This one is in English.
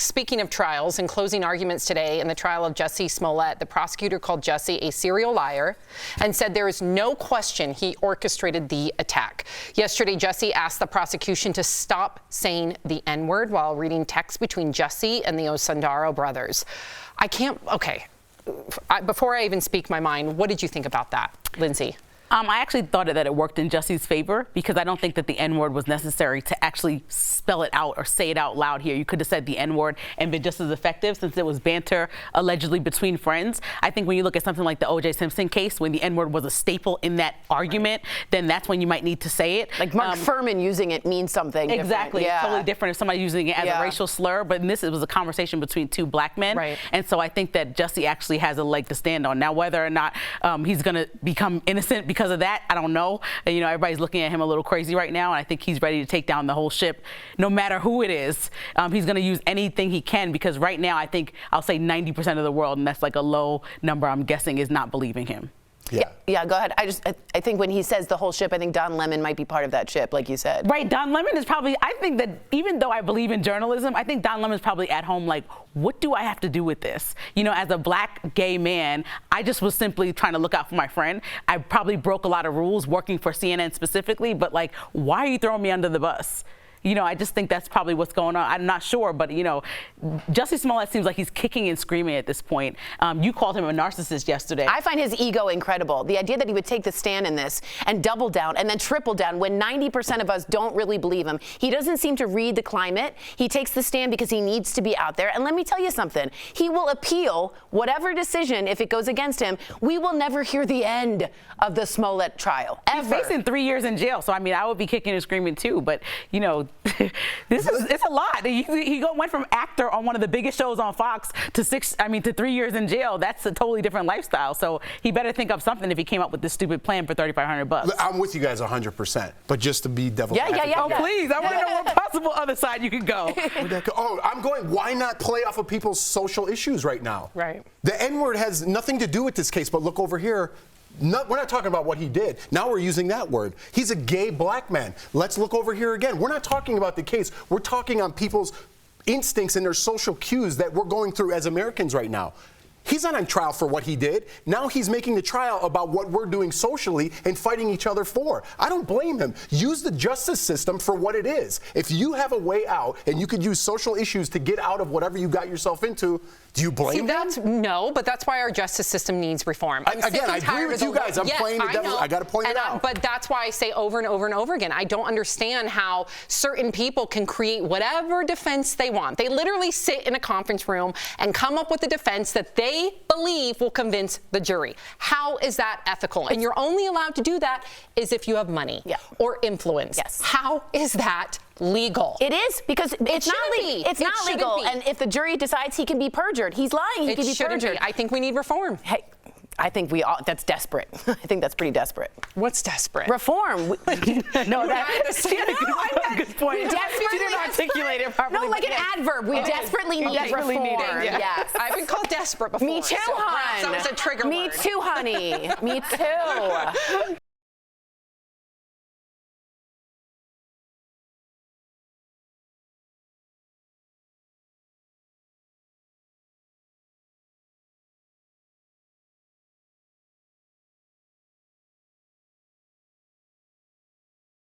weeks. Speaking of trials, in closing arguments today in the trial of Jussie Smollett, the prosecutor called Jussie a serial liar and said there is no question he orchestrated the attack. Yesterday, Jussie asked the prosecution to stop saying the N-word while reading text between Jussie and the Osundairo brothers. Before I even speak my mind, what did you think about that, Lindsay? I actually thought that it worked in Jussie's favor because I don't think that the N-word was necessary to actually spell it out or say it out loud here. You could have said the N-word and been just as effective since it was banter allegedly between friends. I think when you look at something like the O.J. Simpson case, when the N-word was a staple in that argument, then that's when you might need to say it. Like Mark Furman using it means something exactly. different. It's totally different if somebody using it as a racial slur, but in this, it was a conversation between two black men. Right. And so I think that Jussie actually has a leg to stand on. Now, whether or not he's going to become innocent because of that, I don't know. You know, everybody's looking at him a little crazy right now, and I think he's ready to take down the whole ship, no matter who it is. He's going to use anything he can because right now I think I'll say 90% of the world, and that's like a low number, I'm guessing, is not believing him. Yeah, go ahead. I think when he says the whole ship, I think Don Lemon might be part of that ship, like you said. Right, Don Lemon is probably, I think that even though I believe in journalism, I think Don Lemon's probably at home like, what do I have to do with this? You know, as a black gay man, I just was simply trying to look out for my friend. I probably broke a lot of rules working for CNN specifically, but like, why are you throwing me under the bus? You know, I just think that's probably what's going on. I'm not sure, but, you know, Jussie Smollett seems like he's kicking and screaming at this point. You called him a narcissist yesterday. I find his ego incredible. The idea that he would take the stand in this and double down and then triple down when 90% of us don't really believe him. He doesn't seem to read the climate. He takes the stand because he needs to be out there. And let me tell you something. He will appeal whatever decision if it goes against him. We will never hear the end of the Smollett trial, ever. He's facing 3 years in jail. So, I mean, I would be kicking and screaming, too. But, you know, it's a lot. He went from actor on one of the biggest shows on Fox to 3 years in jail. That's a totally different lifestyle. So he better think up something if he came up with this stupid plan for $3,500. I'm with you guys 100%. But just to be devil's advocate. Oh, please. I want to know what possible other side you could go. I'm going, why not play off of people's social issues right now? Right. The N-word has nothing to do with this case, but look over here. We're not talking about what he did. Now we're using that word. He's a gay black man. Let's look over here again. We're not talking about the case. We're talking on people's instincts and their social cues that we're going through as Americans right now. He's not on trial for what he did. Now he's making the trial about what we're doing socially and fighting each other for. I don't blame him. Use the justice system for what it is. If you have a way out and you could use social issues to get out of whatever you got yourself into, do you blame him? No, but that's why our justice system needs reform. I agree with you guys. I'm playing the devil. I got to point it out. But that's why I say over and over and over again, I don't understand how certain people can create whatever defense they want. They literally sit in a conference room and come up with a defense that they believe will convince the jury. How is that ethical? And you're only allowed to do that is if you have money or influence. Yes. How is that legal? It is, because it's not legal. And if the jury decides he can be perjured, he's lying. He can be perjured. I think we need reform. Hey, I think that's desperate. I think that's pretty desperate. What's desperate? Reform. No, that's a good point. We desperately didn't articulate it properly. No, like an adverb. We desperately need reform. Yes. I've been called desperate before. Me too, hon. So it's a trigger word. Me too, honey. Me too.